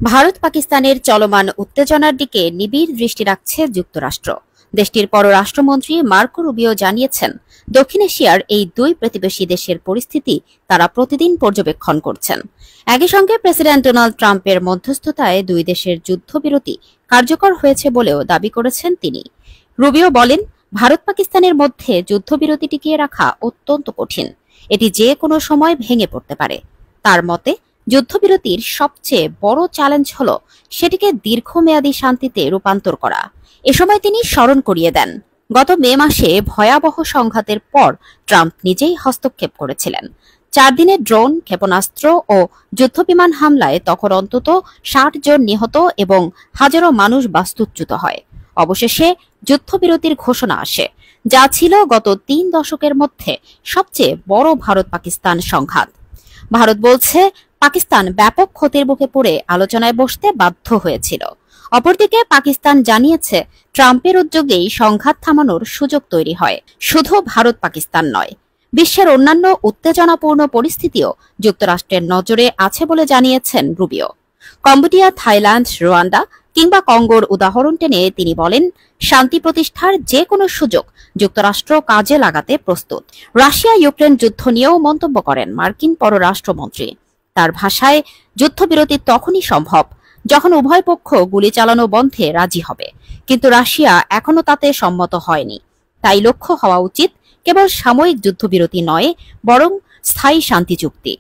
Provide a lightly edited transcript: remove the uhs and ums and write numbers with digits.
ভারত পাকিস্তানের চলমান উত্তেজনার দিকে নিবিড় দৃষ্টি রাখছে যুক্তরাষ্ট্র। দেশটির পররাষ্ট্রমন্ত্রী মার্কো রুবিও জানিয়েছেন, দক্ষিণ এশিয়ার এই দুই প্রতিবেশী দেশের পরিস্থিতি তারা প্রতিদিন পর্যবেক্ষণ করছেন। একই সঙ্গে প্রেসিডেন্ট ডোনাল্ড ট্রাম্পের মধ্যস্থতায় দুই দেশের যুদ্ধবিরতি কার্যকর হয়েছে বলেও দাবি করেছেন তিনি। রুবিও বলেন, ভারত পাকিস্তানের মধ্যে যুদ্ধবিরতি টিকিয়ে রাখা অত্যন্ত কঠিন, এটি যে কোনো সময় ভেঙে পড়তে পারে। তার মতে, যুদ্ধবিরতির সবচেয়ে বড় চ্যালেঞ্জ হল সেটিকে দীর্ঘমেয়াদী শান্তিতে রূপান্তর করা। এ সময় তিনি স্মরণ করিয়ে দেন, গত মে মাসে ভয়াবহ সংঘাতের পর ট্রাম্প নিজেই হস্তক্ষেপ করেছিলেন। 4 দিনের ড্রোন, ক্ষেপণাস্ত্র ও যুদ্ধবিমান হামলায় তখন অন্তত 60 জন নিহত এবং হাজারো মানুষ বাস্তুচ্যুত হয়। অবশেষে যুদ্ধবিরতির ঘোষণা আসে, যা ছিল গত 3 দশকের মধ্যে সবচেয়ে বড় ভারত পাকিস্তান সংঘাত। ভারত বলছে, পাকিস্তান ব্যাপক ক্ষতির মুখে পড়ে আলোচনায় বসতে বাধ্য হয়েছিল। অপরদিকে পাকিস্তান জানিয়েছে, ট্রাম্পের উদ্যোগেই সংঘাত থামানোর সুযোগ তৈরি হয়। শুধু ভারত পাকিস্তান নয়, বিশ্বের অন্যান্য উত্তেজনাপূর্ণ পরিস্থিতিও যুক্তরাষ্ট্রের নজরে আছে বলে জানিয়েছেন রুবিও। কম্বোডিয়া, থাইল্যান্ড, রুয়ান্ডা কিংবা কঙ্গোর উদাহরণ টেনে তিনি বলেন, শান্তি প্রতিষ্ঠার যে কোনো সুযোগ যুক্তরাষ্ট্র কাজে লাগাতে প্রস্তুত। রাশিয়া ইউক্রেন যুদ্ধ নিয়েও মন্তব্য করেন মার্কিন পররাষ্ট্রমন্ত্রী। তার ভাষায়, যুদ্ধবিরতি তখনই সম্ভব যখন উভয় পক্ষ গুলি চালানো বন্ধে রাজি হবে, কিন্তু রাশিয়া এখনো তাতে সম্মত হয়নি। তাই লক্ষ্য হওয়া উচিত কেবল সাময়িক যুদ্ধবিরতি নয়, বরং স্থায়ী শান্তি চুক্তি।